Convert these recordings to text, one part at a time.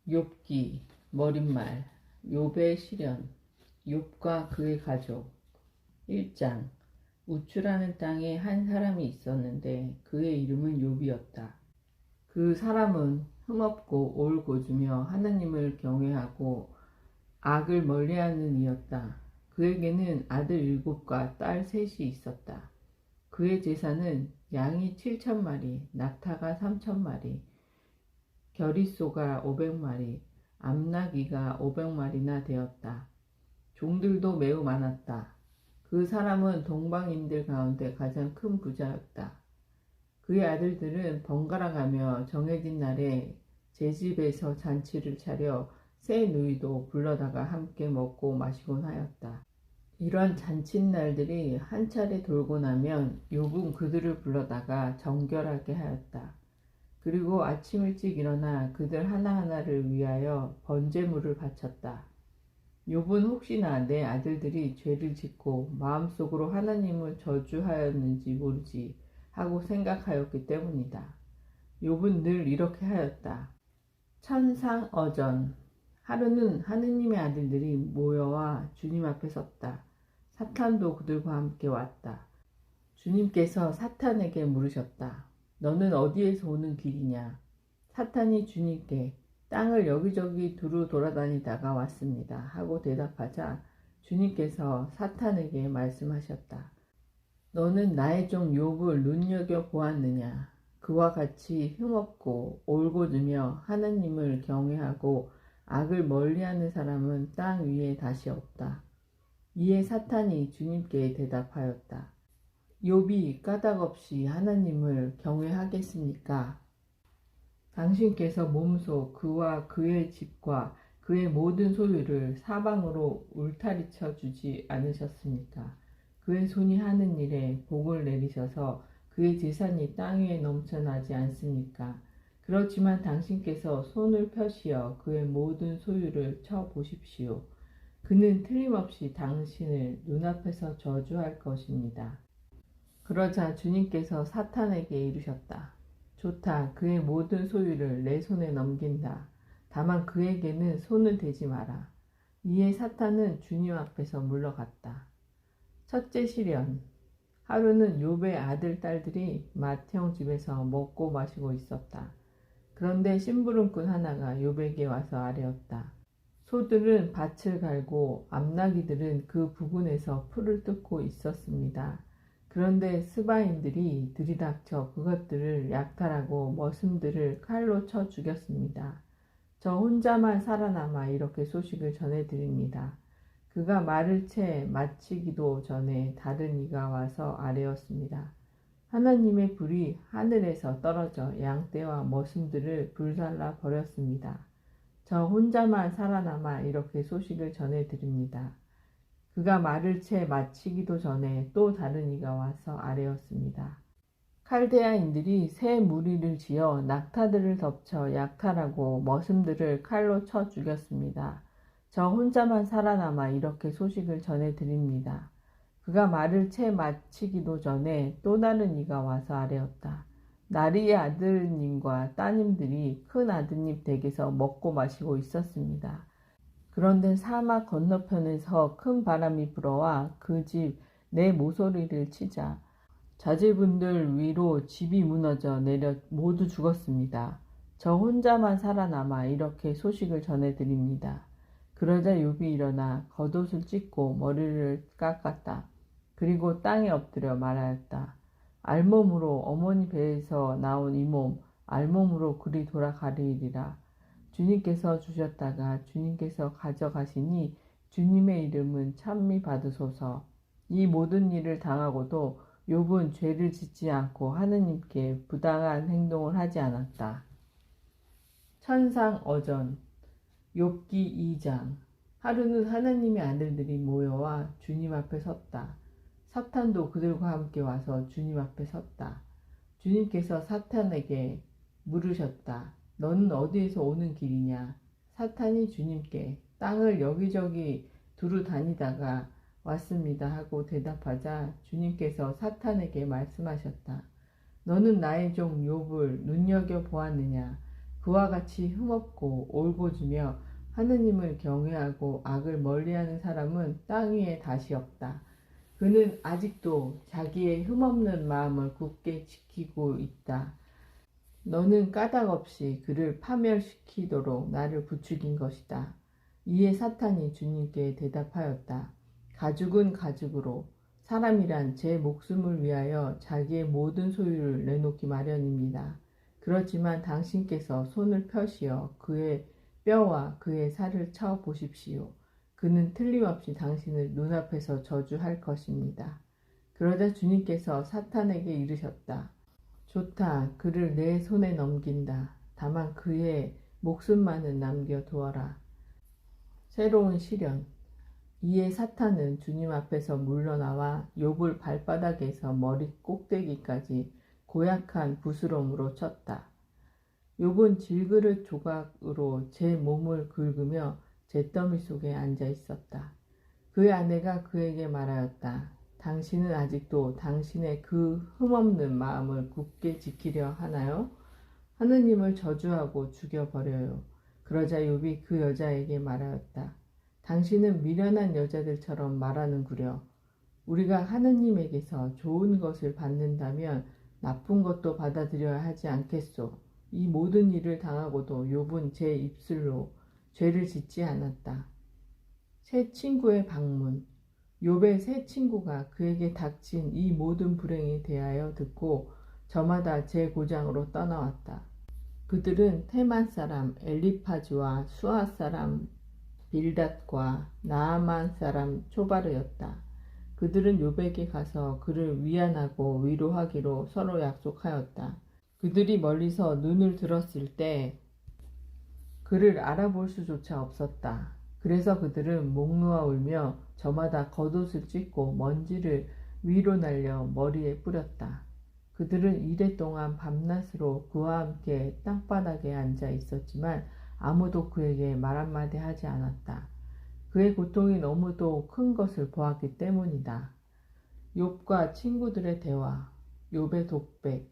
욥기 머릿말 욥의 시련 욥과 그의 가족 1장 우추라는 땅에 한 사람이 있었는데 그의 이름은 욥이었다. 그 사람은 흠없고 올고주며 하나님을 경외하고 악을 멀리하는 이였다. 그에게는 아들 7과 딸 3이 있었다. 그의 재산은 양이 7,000마리, 낙타가 3,000마리, 겨릿소가 500마리, 암나귀가 500마리나 되었다. 종들도 매우 많았다. 그 사람은 동방인들 가운데 가장 큰 부자였다. 그의 아들들은 번갈아가며 정해진 날에 제 집에서 잔치를 차려 새 누이도 불러다가 함께 먹고 마시곤 하였다. 이런 잔칫날들이 한 차례 돌고 나면 욥은 그들을 불러다가 정결하게 하였다. 그리고 아침 일찍 일어나 그들 하나하나를 위하여 번제물을 바쳤다. 욥은 혹시나 내 아들들이 죄를 짓고 마음속으로 하나님을 저주하였는지 모르지 하고 생각하였기 때문이다. 욥은 늘 이렇게 하였다. 천상어전 하루는 하느님의 아들들이 모여와 주님 앞에 섰다. 사탄도 그들과 함께 왔다. 주님께서 사탄에게 물으셨다. 너는 어디에서 오는 길이냐? 사탄이 주님께 땅을 여기저기 두루 돌아다니다가 왔습니다 하고 대답하자 주님께서 사탄에게 말씀하셨다. 너는 나의 종 욥을 눈여겨보았느냐? 그와 같이 흠없고 올곧으며 하나님을 경외하고 악을 멀리하는 사람은 땅 위에 다시 없다. 이에 사탄이 주님께 대답하였다. 욥이 까닭없이 하나님을 경외하겠습니까? 당신께서 몸소 그와 그의 집과 그의 모든 소유를 사방으로 울타리쳐 주지 않으셨습니까? 그의 손이 하는 일에 복을 내리셔서 그의 재산이 땅 위에 넘쳐나지 않습니까? 그렇지만 당신께서 손을 펴시어 그의 모든 소유를 쳐 보십시오. 그는 틀림없이 당신을 눈앞에서 저주할 것입니다. 그러자 주님께서 사탄에게 이르셨다. 좋다. 그의 모든 소유를 내 손에 넘긴다. 다만 그에게는 손을 대지 마라. 이에 사탄은 주님 앞에서 물러갔다. 첫째 시련 하루는 욥의 아들, 딸들이 맏형 집에서 먹고 마시고 있었다. 그런데 심부름꾼 하나가 욥에게 와서 아뢰었다. 소들은 밭을 갈고 암나귀들은 그 부근에서 풀을 뜯고 있었습니다. 그런데 스바인들이 들이닥쳐 그것들을 약탈하고 머슴들을 칼로 쳐 죽였습니다. 저 혼자만 살아남아 이렇게 소식을 전해드립니다. 그가 말을 채 마치기도 전에 다른 이가 와서 아뢰었습니다. 하나님의 불이 하늘에서 떨어져 양떼와 머슴들을 불살라 버렸습니다. 저 혼자만 살아남아 이렇게 소식을 전해드립니다. 그가 말을 채 마치기도 전에 또 다른 이가 와서 아뢰었습니다. 칼데아인들이 새 무리를 지어 낙타들을 덮쳐 약탈하고 머슴들을 칼로 쳐 죽였습니다. 저 혼자만 살아남아 이렇게 소식을 전해드립니다. 그가 말을 채 마치기도 전에 또 다른 이가 와서 아뢰었다. 나리의 아드님과 따님들이 큰 아드님 댁에서 먹고 마시고 있었습니다. 그런데 사막 건너편에서 큰 바람이 불어와 그 집 내 모서리를 치자 자제분들 위로 집이 무너져 내려 모두 죽었습니다. 저 혼자만 살아남아 이렇게 소식을 전해드립니다. 그러자 욥이 일어나 겉옷을 찢고 머리를 깎았다. 그리고 땅에 엎드려 말하였다. 알몸으로 어머니 배에서 나온 이 몸 알몸으로 그리 돌아가리이리라. 주님께서 주셨다가 주님께서 가져가시니 주님의 이름은 찬미 받으소서. 이 모든 일을 당하고도 욥은 죄를 짓지 않고 하느님께 부당한 행동을 하지 않았다. 천상어전 욥기 2장 하루는 하나님의 아들들이 모여와 주님 앞에 섰다. 사탄도 그들과 함께 와서 주님 앞에 섰다. 주님께서 사탄에게 물으셨다. 너는 어디에서 오는 길이냐? 사탄이 주님께 땅을 여기저기 두루 다니다가 왔습니다 하고 대답하자 주님께서 사탄에게 말씀하셨다. 너는 나의 종 욥을 눈여겨보았느냐? 그와 같이 흠없고 올고주며 하느님을 경외하고 악을 멀리하는 사람은 땅 위에 다시 없다. 그는 아직도 자기의 흠없는 마음을 굳게 지키고 있다. 너는 까닭없이 그를 파멸시키도록 나를 부추긴 것이다. 이에 사탄이 주님께 대답하였다. 가죽은 가죽으로, 사람이란 제 목숨을 위하여 자기의 모든 소유를 내놓기 마련입니다. 그렇지만 당신께서 손을 펴시어 그의 뼈와 그의 살을 쳐 보십시오. 그는 틀림없이 당신을 눈앞에서 저주할 것입니다. 그러자 주님께서 사탄에게 이르셨다. 좋다. 그를 내 손에 넘긴다. 다만 그의 목숨만은 남겨두어라. 새로운 시련. 이에 사탄은 주님 앞에서 물러나와 욥을 발바닥에서 머리 꼭대기까지 고약한 부스럼으로 쳤다. 욥은 질그릇 조각으로 제 몸을 긁으며 잿더미 속에 앉아 있었다. 그의 아내가 그에게 말하였다. 당신은 아직도 당신의 그 흠없는 마음을 굳게 지키려 하나요? 하느님을 저주하고 죽여버려요. 그러자 욥이 그 여자에게 말하였다. 당신은 미련한 여자들처럼 말하는구려. 우리가 하느님에게서 좋은 것을 받는다면 나쁜 것도 받아들여야 하지 않겠소. 이 모든 일을 당하고도 욥은 제 입술로 죄를 짓지 않았다. 새 친구의 방문. 욥의 새 친구가 그에게 닥친 이 모든 불행에 대하여 듣고 저마다 제 고장으로 떠나왔다. 그들은 테만 사람 엘리파즈와 수아 사람 빌닷과 나아만 사람 초바르였다. 그들은 욥에게 가서 그를 위안하고 위로하기로 서로 약속하였다. 그들이 멀리서 눈을 들었을 때 그를 알아볼 수조차 없었다. 그래서 그들은 목 놓아 울며 저마다 겉옷을 찢고 먼지를 위로 날려 머리에 뿌렸다. 그들은 이랫동안 밤낮으로 그와 함께 땅바닥에 앉아 있었지만 아무도 그에게 말 한마디 하지 않았다. 그의 고통이 너무도 큰 것을 보았기 때문이다. 욥과 친구들의 대화, 욥의 독백,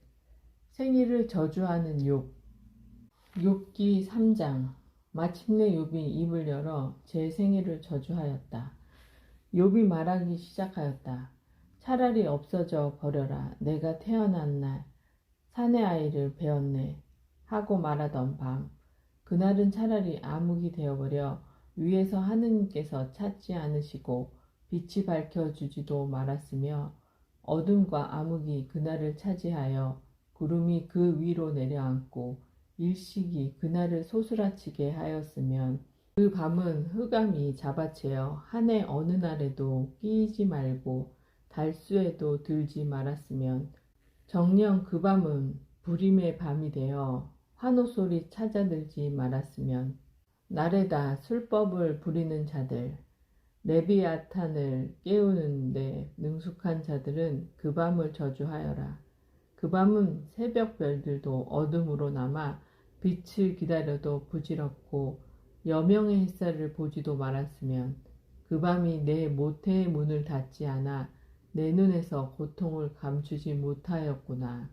생일을 저주하는 욥. 욥기 3장. 마침내 욥이 입을 열어 제 생일을 저주하였다. 욥이 말하기 시작하였다. 차라리 없어져 버려라. 내가 태어난 날 사내 아이를 베었네 하고 말하던 밤. 그날은 차라리 암흑이 되어버려 위에서 하느님께서 찾지 않으시고 빛이 밝혀주지도 말았으며 어둠과 암흑이 그날을 차지하여 구름이 그 위로 내려앉고 일식이 그날을 소스라치게 하였으면 그 밤은 흑암이 잡아채어 한 해 어느 날에도 끼이지 말고 달수에도 들지 말았으면 정녕 그 밤은 불임의 밤이 되어 환호소리 찾아들지 말았으면 날에다 술법을 부리는 자들 레비아탄을 깨우는데 능숙한 자들은 그 밤을 저주하여라. 그 밤은 새벽 별들도 어둠으로 남아 빛을 기다려도 부질없고 여명의 햇살을 보지도 말았으면 그 밤이 내 모태의 문을 닫지 않아 내 눈에서 고통을 감추지 못하였구나.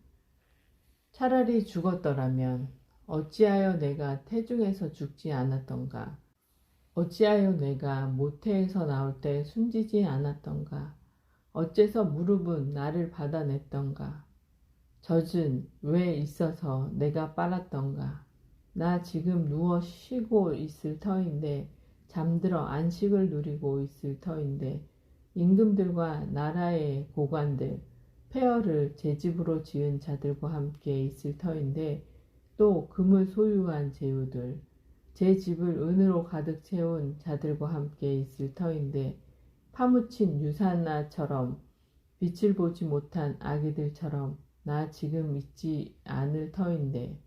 차라리 죽었더라면 어찌하여 내가 태중에서 죽지 않았던가. 어찌하여 내가 모태에서 나올 때 숨지지 않았던가. 어째서 무릎은 나를 받아냈던가. 젖은 왜 있어서 내가 빨았던가. 나 지금 누워 쉬고 있을 터인데 잠들어 안식을 누리고 있을 터인데 임금들과 나라의 고관들 폐허를 제 집으로 지은 자들과 함께 있을 터인데 또 금을 소유한 제후들 제 집을 은으로 가득 채운 자들과 함께 있을 터인데 파묻힌 유산나처럼 빛을 보지 못한 아기들처럼 나 지금 있지 않을 터인데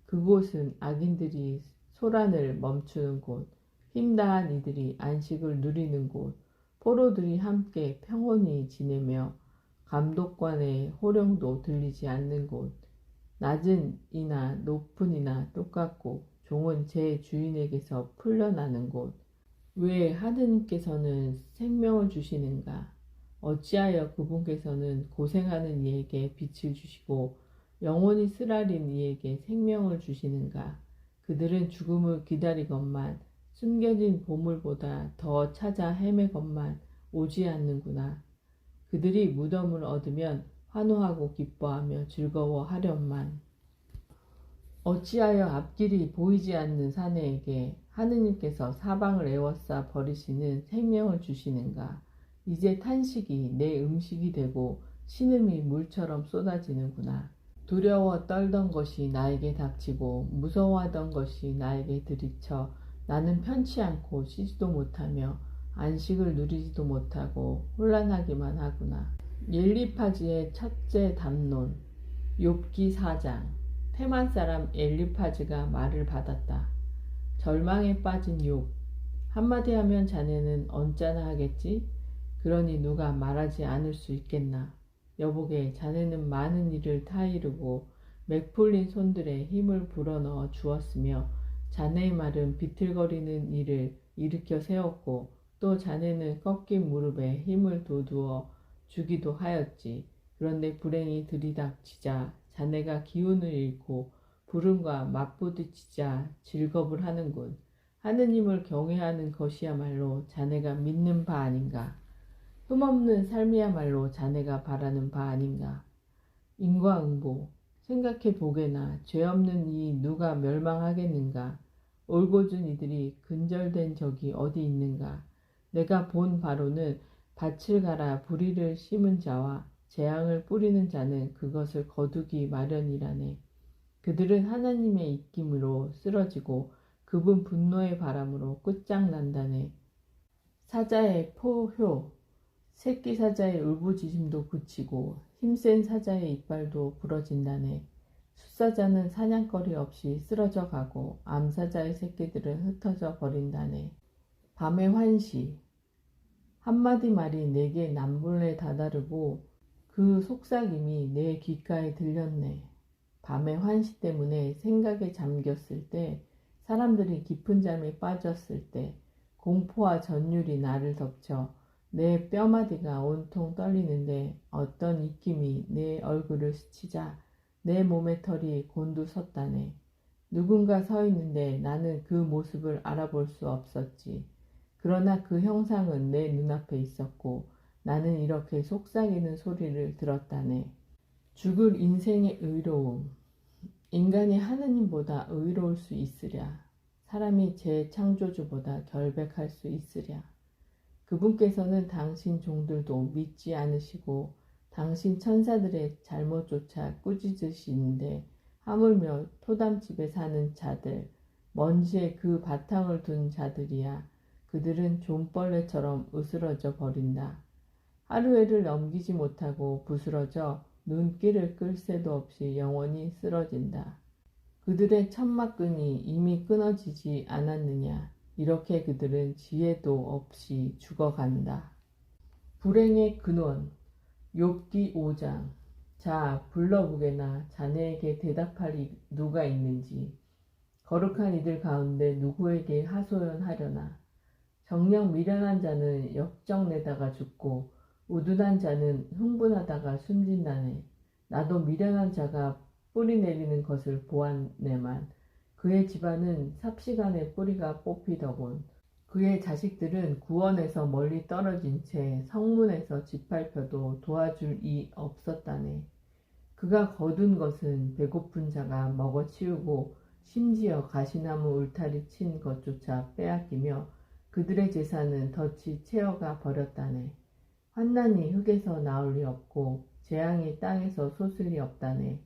그곳은 악인들이 소란을 멈추는 곳, 힘다한 이들이 안식을 누리는 곳, 포로들이 함께 평온히 지내며 감독관의 호령도 들리지 않는 곳, 낮은 이나 높은 이나 똑같고 종은 제 주인에게서 풀려나는 곳. 왜 하느님께서는 생명을 주시는가? 어찌하여 그분께서는 고생하는 이에게 빛을 주시고 영원히 쓰라린 이에게 생명을 주시는가? 그들은 죽음을 기다리건만 숨겨진 보물보다 더 찾아 헤매건만 오지 않는구나. 그들이 무덤을 얻으면 환호하고 기뻐하며 즐거워하련만. 어찌하여 앞길이 보이지 않는 사내에게 하느님께서 사방을 에워싸 버리시는 생명을 주시는가. 이제 탄식이 내 음식이 되고 신음이 물처럼 쏟아지는구나. 두려워 떨던 것이 나에게 닥치고 무서워하던 것이 나에게 들이쳐 나는 편치 않고 쉬지도 못하며 안식을 누리지도 못하고 혼란하기만 하구나. 엘리파즈의 첫째 담론. 욥기 4장. 테만 사람 엘리파즈가 말을 받았다. 절망에 빠진 욥. 한마디 하면 자네는 언짢아 하겠지? 그러니 누가 말하지 않을 수 있겠나? 여보게, 자네는 많은 일을 타이르고 맥풀린 손들에 힘을 불어넣어 주었으며 자네의 말은 비틀거리는 일을 일으켜 세웠고 또 자네는 꺾인 무릎에 힘을 돋우어 주기도 하였지. 그런데 불행이 들이닥치자 자네가 기운을 잃고 불운과 맞부딪히자 질겁을 하는군. 하느님을 경외하는 것이야말로 자네가 믿는 바 아닌가? 흠없는 삶이야말로 자네가 바라는 바 아닌가? 인과응보. 생각해 보게나 죄 없는 이 누가 멸망하겠는가? 올곧은 이들이 근절된 적이 어디 있는가? 내가 본 바로는 밭을 갈아 불의를 심은 자와 재앙을 뿌리는 자는 그것을 거두기 마련이라네. 그들은 하나님의 입김으로 쓰러지고 그분 분노의 바람으로 끝장난다네. 사자의 포효. 새끼 사자의 울부짖음도 그치고 힘센 사자의 이빨도 부러진다네. 숫사자는 사냥거리 없이 쓰러져 가고 암사자의 새끼들은 흩어져 버린다네. 밤의 환시. 한마디 말이 내게 남불에 다다르고 그 속삭임이 내 귓가에 들렸네. 밤의 환시 때문에 생각에 잠겼을 때, 사람들이 깊은 잠에 빠졌을 때, 공포와 전율이 나를 덮쳐 내 뼈마디가 온통 떨리는데 어떤 입김이 내 얼굴을 스치자 내 몸의 털이 곤두섰다네. 누군가 서 있는데 나는 그 모습을 알아볼 수 없었지. 그러나 그 형상은 내 눈앞에 있었고 나는 이렇게 속삭이는 소리를 들었다네. 죽을 인생의 의로움. 인간이 하느님보다 의로울 수 있으랴. 사람이 재창조주보다 결백할 수 있으랴. 그분께서는 당신 종들도 믿지 않으시고 당신 천사들의 잘못조차 꾸짖으시는데 하물며 토담집에 사는 자들, 먼지에 그 바탕을 둔 자들이야. 그들은 좀벌레처럼 으스러져 버린다. 하루해를 넘기지 못하고 부스러져 눈길을 끌 새도 없이 영원히 쓰러진다. 그들의 천막끈이 이미 끊어지지 않았느냐. 이렇게 그들은 지혜도 없이 죽어간다. 불행의 근원. 욥기 5장. 자, 불러보게나 자네에게 대답할 누가 있는지. 거룩한 이들 가운데 누구에게 하소연하려나. 정녕 미련한 자는 역정내다가 죽고 우둔한 자는 흥분하다가 숨진다네. 나도 미련한 자가 뿌리 내리는 것을 보았네만 그의 집안은 삽시간에 뿌리가 뽑히더군. 그의 자식들은 구원에서 멀리 떨어진 채 성문에서 짓밟혀도 도와줄 이 없었다네. 그가 거둔 것은 배고픈 자가 먹어치우고 심지어 가시나무 울타리 친 것조차 빼앗기며 그들의 재산은 덫이 채워가 버렸다네. 환난이 흙에서 나올 리 없고 재앙이 땅에서 솟을 리 없다네.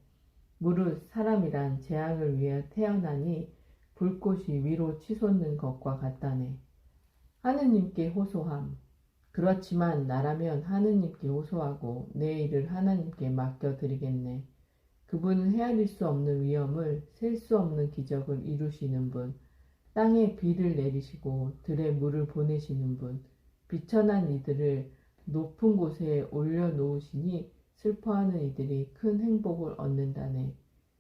무릇 사람이란 재앙을 위해 태어나니 불꽃이 위로 치솟는 것과 같다네. 하느님께 호소함. 그렇지만 나라면 하느님께 호소하고 내 일을 하나님께 맡겨드리겠네. 그분은 헤아릴 수 없는 위엄을 셀 수 없는 기적을 이루시는 분, 땅에 비를 내리시고 들에 물을 보내시는 분, 비천한 이들을 높은 곳에 올려놓으시니 슬퍼하는 이들이 큰 행복을 얻는다네.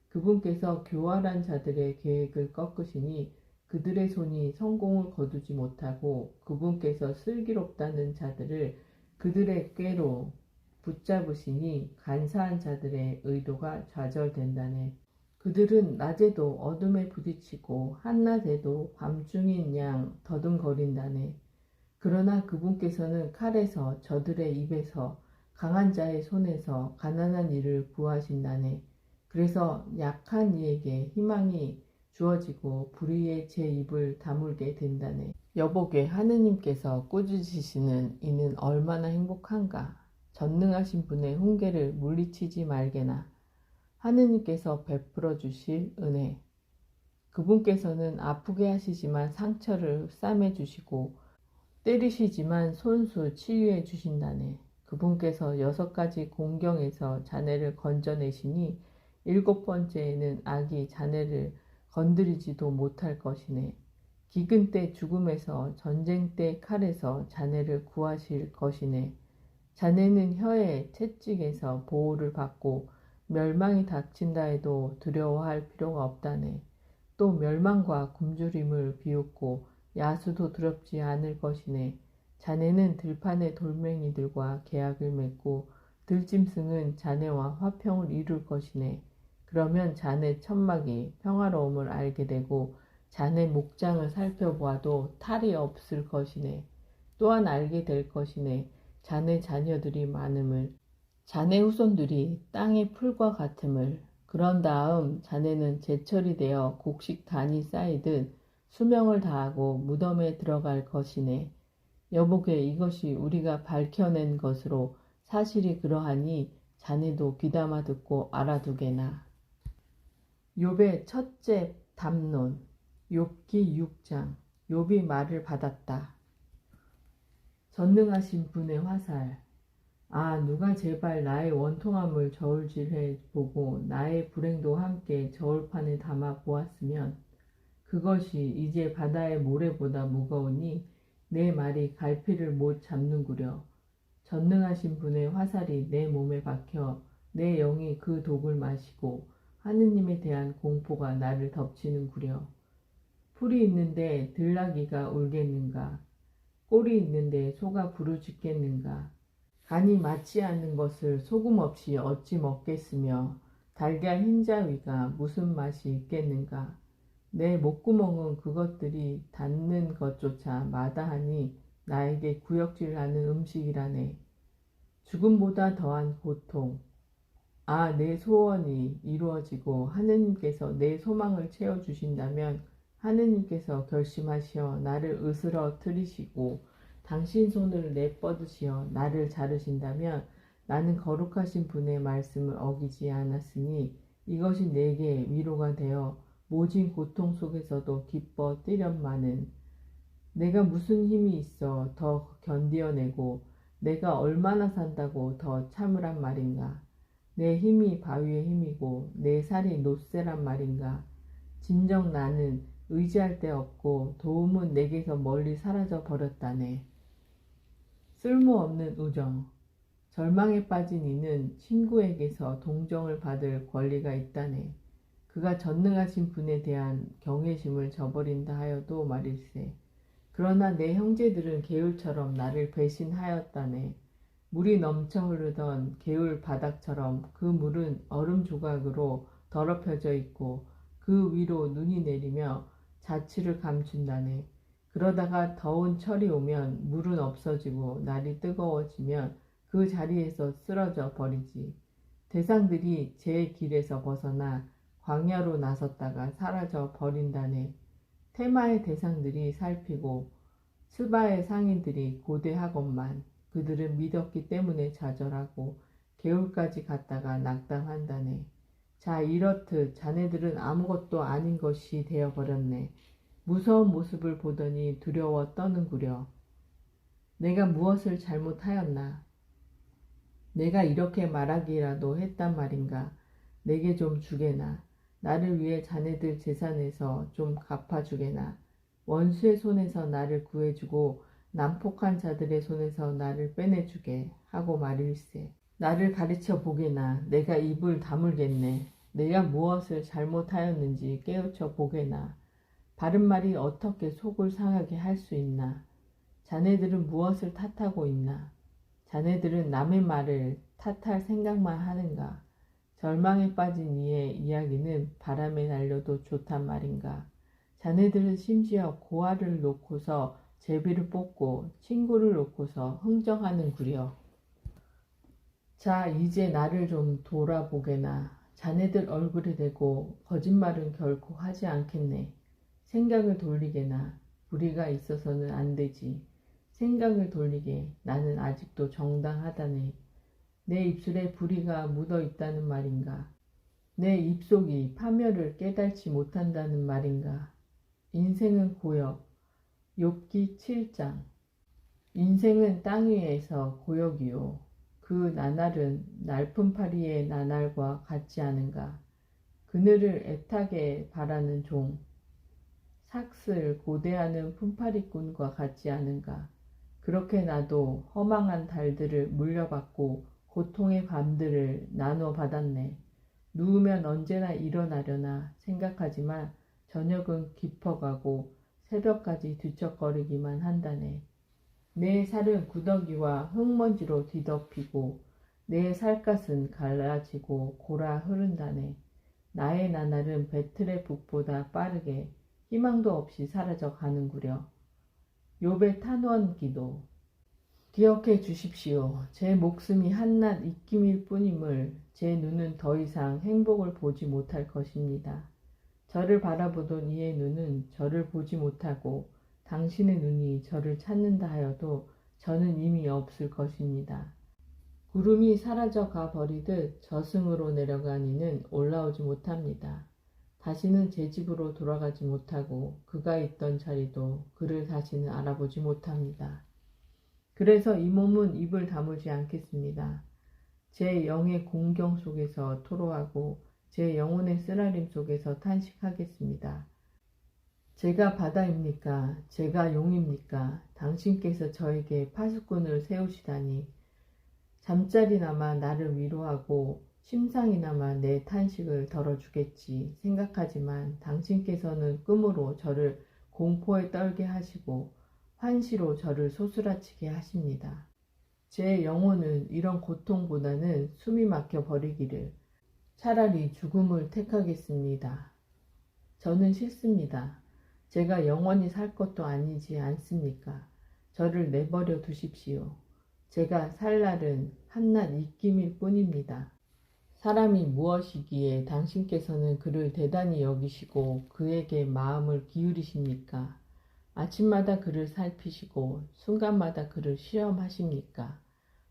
그분께서 교활한 자들의 계획을 꺾으시니 그들의 손이 성공을 거두지 못하고 그분께서 슬기롭다는 자들을 그들의 꾀로 붙잡으시니 간사한 자들의 의도가 좌절된다네. 그들은 낮에도 어둠에 부딪히고 한낮에도 밤중인 양 더듬거린다네. 그러나 그분께서는 칼에서 저들의 입에서 강한 자의 손에서 가난한 이를 구하신다네. 그래서 약한 이에게 희망이 주어지고 불의의 제 입을 다물게 된다네. 여보게 하느님께서 꾸짖으시는 이는 얼마나 행복한가. 전능하신 분의 훈계를 물리치지 말게나. 하느님께서 베풀어 주실 은혜. 그분께서는 아프게 하시지만 상처를 싸매 주시고 때리시지만 손수 치유해 주신다네. 그분께서 6가지 공경에서 자네를 건져내시니 7번째에는 악이 자네를 건드리지도 못할 것이네. 기근 때 죽음에서 전쟁 때 칼에서 자네를 구하실 것이네. 자네는 혀의 채찍에서 보호를 받고 멸망이 닥친다 해도 두려워할 필요가 없다네. 또 멸망과 굶주림을 비웃고 야수도 두렵지 않을 것이네. 자네는 들판의 돌멩이들과 계약을 맺고 들짐승은 자네와 화평을 이룰 것이네. 그러면 자네 천막이 평화로움을 알게 되고 자네 목장을 살펴보아도 탈이 없을 것이네. 또한 알게 될 것이네. 자네 자녀들이 많음을, 자네 후손들이 땅의 풀과 같음을. 그런 다음 자네는 제철이 되어 곡식단이 쌓이듯 수명을 다하고 무덤에 들어갈 것이네. 여보게 이것이 우리가 밝혀낸 것으로 사실이 그러하니 자네도 귀담아 듣고 알아두게나. 욥의 첫째 담론. 욥기 6장. 욥이 말을 받았다. 전능하신 분의 화살. 아, 누가 제발 나의 원통함을 저울질해 보고 나의 불행도 함께 저울판에 담아 보았으면 그것이 이제 바다의 모래보다 무거우니 내 말이 갈피를 못 잡는구려. 전능하신 분의 화살이 내 몸에 박혀 내 영이 그 독을 마시고 하느님에 대한 공포가 나를 덮치는구려. 풀이 있는데 들나귀가 울겠는가? 꼴이 있는데 소가 부르짖겠는가? 간이 맞지 않는 것을 소금 없이 어찌 먹겠으며 달걀 흰자위가 무슨 맛이 있겠는가? 내 목구멍은 그것들이 닿는 것조차 마다하니 나에게 구역질하는 음식이라네. 죽음보다 더한 고통. 아, 내 소원이 이루어지고 하느님께서 내 소망을 채워주신다면 하느님께서 결심하시어 나를 으스러뜨리시고 당신 손을 내뻗으시어 나를 자르신다면 나는 거룩하신 분의 말씀을 어기지 않았으니 이것이 내게 위로가 되어 모진 고통 속에서도 기뻐 뛰련마는. 내가 무슨 힘이 있어 더 견디어내고 내가 얼마나 산다고 더 참으란 말인가. 내 힘이 바위의 힘이고 내 살이 놋새란 말인가. 진정 나는 의지할 데 없고 도움은 내게서 멀리 사라져 버렸다네. 쓸모없는 우정. 절망에 빠진 이는 친구에게서 동정을 받을 권리가 있다네. 그가 전능하신 분에 대한 경외심을 저버린다 하여도 말일세. 그러나 내 형제들은 개울처럼 나를 배신하였다네. 물이 넘쳐 흐르던 개울 바닥처럼 그 물은 얼음 조각으로 더럽혀져 있고 그 위로 눈이 내리며 자취를 감춘다네. 그러다가 더운 철이 오면 물은 없어지고 날이 뜨거워지면 그 자리에서 쓰러져 버리지. 대상들이 제 길에서 벗어나 광야로 나섰다가 사라져 버린다네. 테마의 대상들이 살피고 스바의 상인들이 고대하건만 그들은 믿었기 때문에 좌절하고 개울까지 갔다가 낙담한다네. 자, 이렇듯 자네들은 아무것도 아닌 것이 되어버렸네. 무서운 모습을 보더니 두려워 떠는구려. 내가 무엇을 잘못하였나? 내가 이렇게 말하기라도 했단 말인가? 내게 좀 주게나. 나를 위해 자네들 재산에서 좀 갚아주게나. 원수의 손에서 나를 구해주고 난폭한 자들의 손에서 나를 빼내주게 하고 말일세. 나를 가르쳐 보게나. 내가 입을 다물겠네. 내가 무엇을 잘못하였는지 깨우쳐 보게나. 바른 말이 어떻게 속을 상하게 할 수 있나? 자네들은 무엇을 탓하고 있나? 자네들은 남의 말을 탓할 생각만 하는가? 절망에 빠진 이의 이야기는 바람에 날려도 좋단 말인가. 자네들은 심지어 고아를 놓고서 제비를 뽑고 친구를 놓고서 흥정하는구려. 자, 이제 나를 좀 돌아보게나. 자네들 얼굴에 대고 거짓말은 결코 하지 않겠네. 생각을 돌리게나. 불의가 있어서는 안 되지. 생각을 돌리게. 나는 아직도 정당하다네. 내 입술에 불의가 묻어 있다는 말인가. 내 입속이 파멸을 깨달지 못한다는 말인가. 인생은 고역. 욥기 7장. 인생은 땅 위에서 고역이요. 그 나날은 날품파리의 나날과 같지 않은가. 그늘을 애타게 바라는 종, 삭슬 고대하는 품파리꾼과 같지 않은가. 그렇게 나도 허망한 달들을 물려받고 고통의 밤들을 나눠 받았네. 누우면 언제나 일어나려나 생각하지만 저녁은 깊어가고 새벽까지 뒤척거리기만 한다네. 내 살은 구더기와 흙먼지로 뒤덮이고 내 살갗은 갈라지고 골아 흐른다네. 나의 나날은 배틀의 북보다 빠르게 희망도 없이 사라져 가는구려. 욥의 탄원 기도. 기억해 주십시오. 제 목숨이 한낱 입김일 뿐임을. 제 눈은 더 이상 행복을 보지 못할 것입니다. 저를 바라보던 이의 눈은 저를 보지 못하고 당신의 눈이 저를 찾는다 하여도 저는 이미 없을 것입니다. 구름이 사라져 가 버리듯 저승으로 내려간 이는 올라오지 못합니다. 다시는 제 집으로 돌아가지 못하고 그가 있던 자리도 그를 다시는 알아보지 못합니다. 그래서 이 몸은 입을 다물지 않겠습니다. 제 영의 공경 속에서 토로하고 제 영혼의 쓰라림 속에서 탄식하겠습니다. 제가 바다입니까? 제가 용입니까? 당신께서 저에게 파수꾼을 세우시다니. 잠자리나마 나를 위로하고 심상이나마 내 탄식을 덜어주겠지 생각하지만 당신께서는 꿈으로 저를 공포에 떨게 하시고 환시로 저를 소스라치게 하십니다. 제 영혼은 이런 고통보다는 숨이 막혀 버리기를 차라리 죽음을 택하겠습니다. 저는 싫습니다. 제가 영원히 살 것도 아니지 않습니까? 저를 내버려 두십시오. 제가 살 날은 한낱 입김일 뿐입니다. 사람이 무엇이기에 당신께서는 그를 대단히 여기시고 그에게 마음을 기울이십니까? 아침마다 그를 살피시고 순간마다 그를 시험하십니까?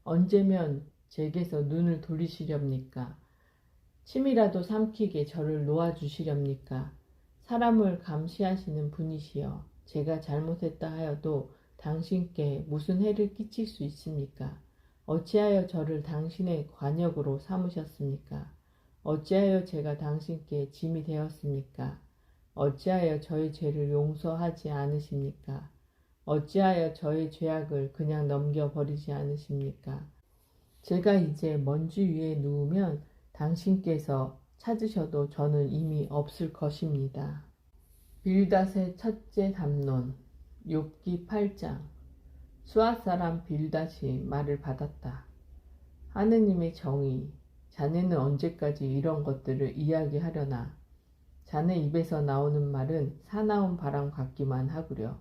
언제면 제게서 눈을 돌리시렵니까? 침이라도 삼키게 저를 놓아주시렵니까? 사람을 감시하시는 분이시여, 제가 잘못했다 하여도 당신께 무슨 해를 끼칠 수 있습니까? 어찌하여 저를 당신의 관역으로 삼으셨습니까? 어찌하여 제가 당신께 짐이 되었습니까? 어찌하여 저의 죄를 용서하지 않으십니까? 어찌하여 저의 죄악을 그냥 넘겨버리지 않으십니까? 제가 이제 먼지 위에 누우면 당신께서 찾으셔도 저는 이미 없을 것입니다. 빌닷의 첫째 담론. 욥기 8장. 수앗 사람 빌닷이 말을 받았다. 하느님의 정의, 자네는 언제까지 이런 것들을 이야기하려나? 자네 입에서 나오는 말은 사나운 바람 같기만 하구려.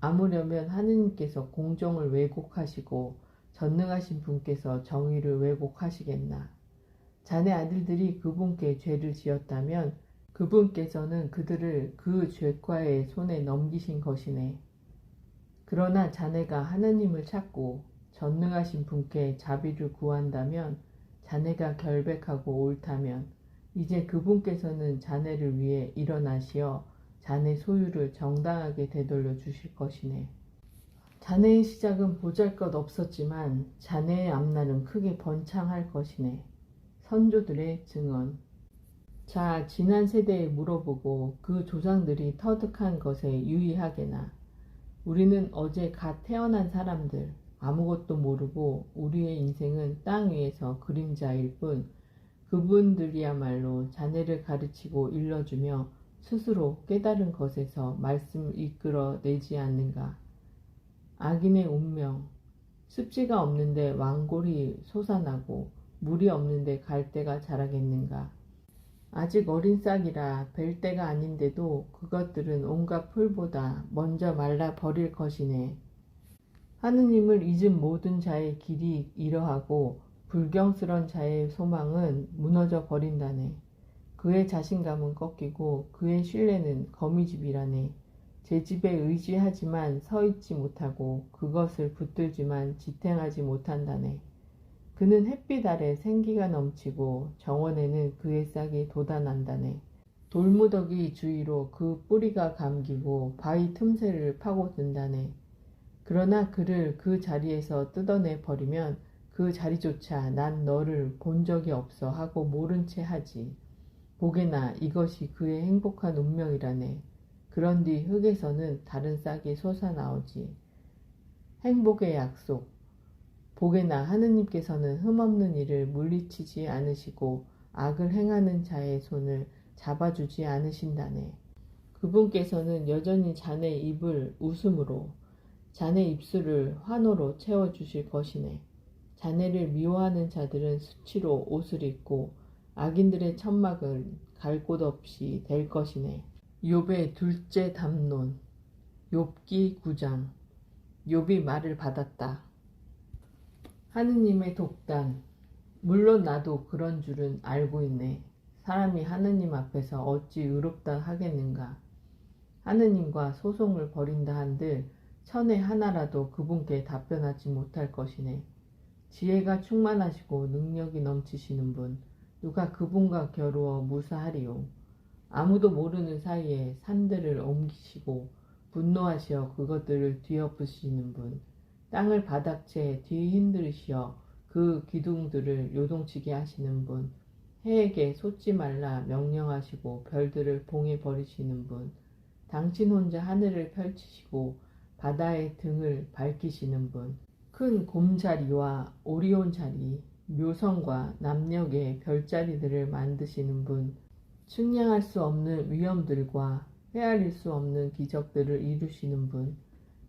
아무려면 하느님께서 공정을 왜곡하시고 전능하신 분께서 정의를 왜곡하시겠나? 자네 아들들이 그분께 죄를 지었다면 그분께서는 그들을 그 죄과의 손에 넘기신 것이네. 그러나 자네가 하느님을 찾고 전능하신 분께 자비를 구한다면, 자네가 결백하고 옳다면 이제 그분께서는 자네를 위해 일어나시어 자네 소유를 정당하게 되돌려 주실 것이네. 자네의 시작은 보잘것 없었지만 자네의 앞날은 크게 번창할 것이네. 선조들의 증언. 자, 지난 세대에 물어보고 그 조상들이 터득한 것에 유의하게나. 우리는 어제 갓 태어난 사람들, 아무것도 모르고 우리의 인생은 땅 위에서 그림자일 뿐, 그분들이야말로 자네를 가르치고 일러주며 스스로 깨달은 것에서 말씀을 이끌어내지 않는가. 악인의 운명, 습지가 없는데 왕골이 솟아나고 물이 없는데 갈대가 자라겠는가. 아직 어린 싹이라 벨 때가 아닌데도 그것들은 온갖 풀보다 먼저 말라 버릴 것이네. 하느님을 잊은 모든 자의 길이 이러하고 불경스런 자의 소망은 무너져 버린다네. 그의 자신감은 꺾이고 그의 신뢰는 거미집이라네. 제 집에 의지하지만 서 있지 못하고 그것을 붙들지만 지탱하지 못한다네. 그는 햇빛 아래 생기가 넘치고 정원에는 그의 싹이 돋아난다네. 돌무더기 주위로 그 뿌리가 감기고 바위 틈새를 파고든다네. 그러나 그를 그 자리에서 뜯어내 버리면 그 자리조차 난 너를 본 적이 없어 하고 모른 채 하지. 보게나 이것이 그의 행복한 운명이라네. 그런 뒤 흙에서는 다른 싹이 솟아나오지. 행복의 약속. 보게나 하느님께서는 흠없는 일을 물리치지 않으시고 악을 행하는 자의 손을 잡아주지 않으신다네. 그분께서는 여전히 자네 입을 웃음으로, 자네 입술을 환호로 채워주실 것이네. 자네를 미워하는 자들은 수치로 옷을 입고 악인들의 천막은 갈 곳 없이 될 것이네. 욥의 둘째 담론. 욥기 9장. 욥이 말을 받았다. 하느님의 독단. 물론 나도 그런 줄은 알고 있네. 사람이 하느님 앞에서 어찌 의롭다 하겠는가. 하느님과 소송을 벌인다 한들 천에 하나라도 그분께 답변하지 못할 것이네. 지혜가 충만하시고 능력이 넘치시는 분, 누가 그분과 겨루어 무사하리요. 아무도 모르는 사이에 산들을 옮기시고 분노하시어 그것들을 뒤엎으시는 분, 땅을 바닥채 뒤흔들으시어 그 기둥들을 요동치게 하시는 분, 해에게 솟지 말라 명령하시고 별들을 봉해 버리시는 분, 당신 혼자 하늘을 펼치시고 바다의 등을 밝히시는 분, 큰 곰자리와 오리온 자리, 묘성과 남녘의 별자리들을 만드시는 분, 측량할 수 없는 위엄들과 헤아릴 수 없는 기적들을 이루시는 분,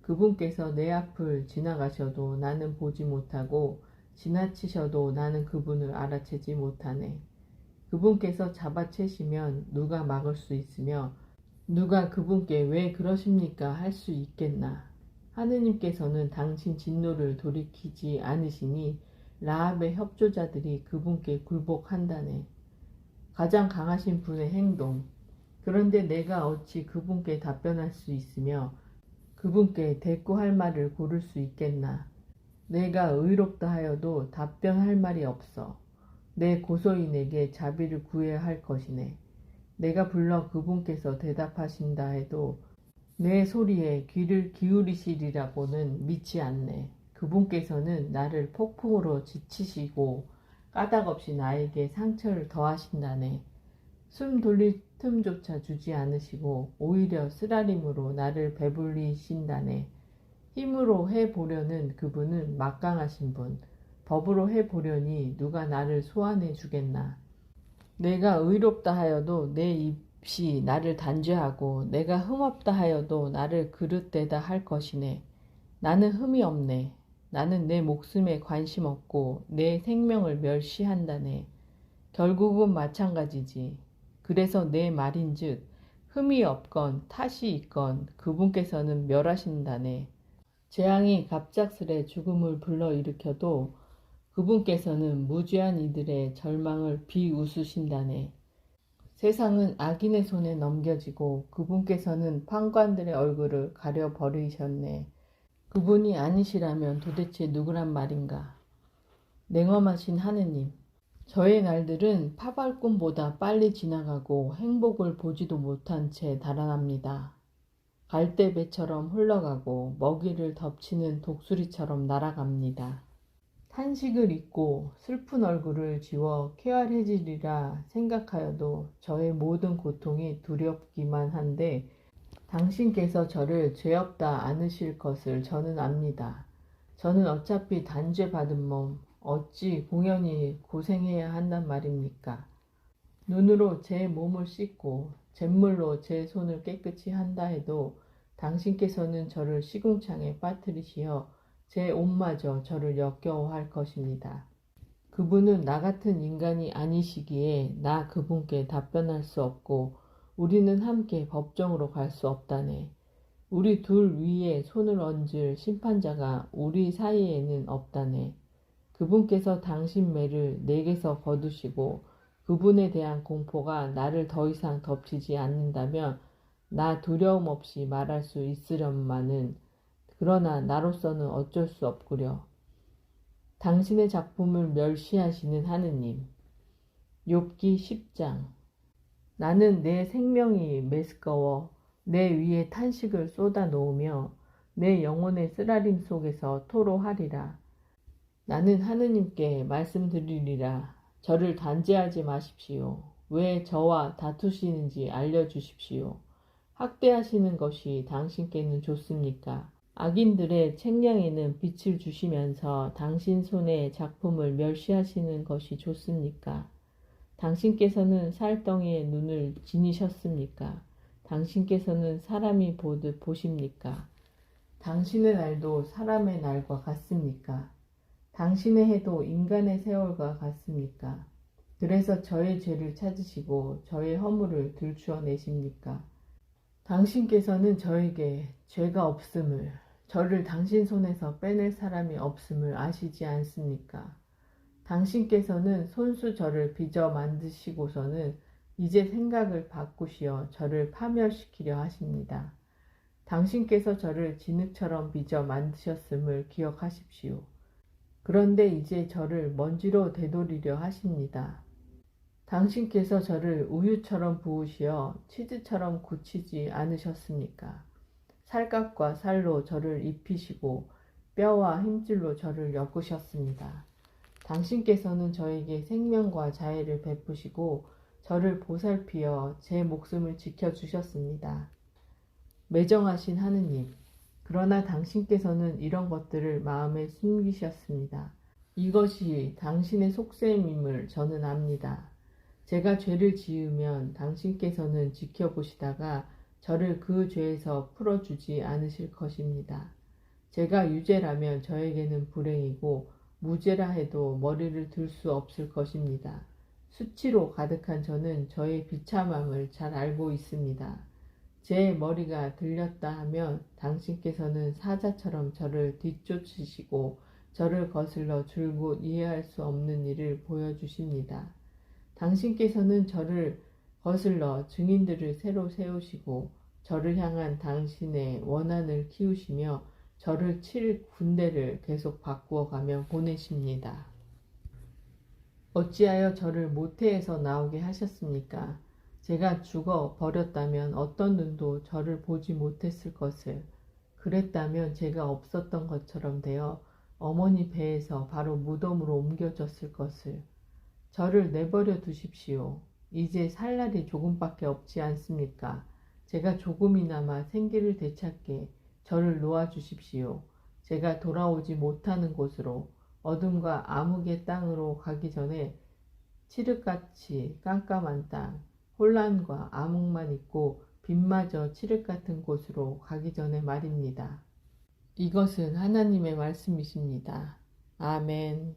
그분께서 내 앞을 지나가셔도 나는 보지 못하고 지나치셔도 나는 그분을 알아채지 못하네. 그분께서 잡아채시면 누가 막을 수 있으며 누가 그분께 왜 그러십니까 할 수 있겠나. 하느님께서는 당신 진노를 돌이키지 않으시니 라합의 협조자들이 그분께 굴복한다네. 가장 강하신 분의 행동. 그런데 내가 어찌 그분께 답변할 수 있으며 그분께 대꾸할 말을 고를 수 있겠나. 내가 의롭다 하여도 답변할 말이 없어. 내 고소인에게 자비를 구해야 할 것이네. 내가 불러 그분께서 대답하신다 해도 내 소리에 귀를 기울이시리라고는 믿지 않네. 그분께서는 나를 폭풍으로 지치시고 까닭없이 나에게 상처를 더하신다네. 숨 돌릴 틈조차 주지 않으시고 오히려 쓰라림으로 나를 배불리신다네. 힘으로 해보려는 그분은 막강하신 분, 법으로 해보려니 누가 나를 소환해 주겠나. 내가 의롭다 하여도 내 입이 나를 단죄하고 내가 흠없다 하여도 나를 그릇되다 할 것이네. 나는 흠이 없네. 나는 내 목숨에 관심 없고 내 생명을 멸시한다네. 결국은 마찬가지지. 그래서 내 말인즉 흠이 없건 탓이 있건 그분께서는 멸하신다네. 재앙이 갑작스레 죽음을 불러일으켜도 그분께서는 무죄한 이들의 절망을 비웃으신다네. 세상은 악인의 손에 넘겨지고 그분께서는 판관들의 얼굴을 가려버리셨네. 그분이 아니시라면 도대체 누구란 말인가. 냉엄하신 하느님. 저의 날들은 파발꿈보다 빨리 지나가고 행복을 보지도 못한 채 달아납니다. 갈대배처럼 흘러가고 먹이를 덮치는 독수리처럼 날아갑니다. 탄식을 잊고 슬픈 얼굴을 지워 쾌활해지리라 생각하여도 저의 모든 고통이 두렵기만 한데 당신께서 저를 죄없다 않으실 것을 저는 압니다. 저는 어차피 단죄받은 몸, 어찌 공연히 고생해야 한단 말입니까? 눈으로 제 몸을 씻고 잿물로 제 손을 깨끗이 한다 해도 당신께서는 저를 시궁창에 빠뜨리시어 제 옷마저 저를 역겨워할 것입니다. 그분은 나 같은 인간이 아니시기에 나 그분께 답변할 수 없고 우리는 함께 법정으로 갈 수 없다네. 우리 둘 위에 손을 얹을 심판자가 우리 사이에는 없다네. 그분께서 당신 매를 내게서 거두시고 그분에 대한 공포가 나를 더 이상 덮치지 않는다면 나 두려움 없이 말할 수 있으련마는 그러나 나로서는 어쩔 수 없구려. 당신의 작품을 멸시하시는 하느님. 욥기 10장. 나는 내 생명이 메스꺼워 내 위에 탄식을 쏟아 놓으며 내 영혼의 쓰라림 속에서 토로하리라. 나는 하느님께 말씀드리리라. 저를 단죄하지 마십시오. 왜 저와 다투시는지 알려주십시오. 학대하시는 것이 당신께는 좋습니까? 악인들의 책량에는 빛을 주시면서 당신 손의 작품을 멸시하시는 것이 좋습니까? 당신께서는 살덩이에 눈을 지니셨습니까? 당신께서는 사람이 보듯 보십니까? 당신의 날도 사람의 날과 같습니까? 당신의 해도 인간의 세월과 같습니까? 그래서 저의 죄를 찾으시고 저의 허물을 들추어내십니까? 당신께서는 저에게 죄가 없음을, 저를 당신 손에서 빼낼 사람이 없음을 아시지 않습니까? 당신께서는 손수 저를 빚어 만드시고서는 이제 생각을 바꾸시어 저를 파멸시키려 하십니다. 당신께서 저를 진흙처럼 빚어 만드셨음을 기억하십시오. 그런데 이제 저를 먼지로 되돌리려 하십니다. 당신께서 저를 우유처럼 부으시어 치즈처럼 굳히지 않으셨습니까? 살갗과 살로 저를 입히시고 뼈와 힘줄로 저를 엮으셨습니다. 당신께서는 저에게 생명과 자애를 베푸시고 저를 보살피어 제 목숨을 지켜주셨습니다. 매정하신 하느님, 그러나 당신께서는 이런 것들을 마음에 숨기셨습니다. 이것이 당신의 속셈임을 저는 압니다. 제가 죄를 지으면 당신께서는 지켜보시다가 저를 그 죄에서 풀어주지 않으실 것입니다. 제가 유죄라면 저에게는 불행이고 무죄라 해도 머리를 들 수 없을 것입니다. 수치로 가득한 저는 저의 비참함을 잘 알고 있습니다. 제 머리가 들렸다 하면 당신께서는 사자처럼 저를 뒤쫓으시고 저를 거슬러 줄곧 이해할 수 없는 일을 보여주십니다. 당신께서는 저를 거슬러 증인들을 새로 세우시고 저를 향한 당신의 원한을 키우시며 저를 칠 군대를 계속 바꾸어가며 보내십니다. 어찌하여 저를 모태에서 나오게 하셨습니까? 제가 죽어 버렸다면 어떤 눈도 저를 보지 못했을 것을, 그랬다면 제가 없었던 것처럼 되어 어머니 배에서 바로 무덤으로 옮겨졌을 것을. 저를 내버려 두십시오. 이제 살 날이 조금밖에 없지 않습니까? 제가 조금이나마 생기를 되찾게 저를 놓아주십시오. 제가 돌아오지 못하는 곳으로, 어둠과 암흑의 땅으로 가기 전에 칠흑같이 깜깜한 땅, 혼란과 암흑만 있고 빛마저 칠흑 같은 곳으로 가기 전에 말입니다. 이것은 하나님의 말씀이십니다. 아멘.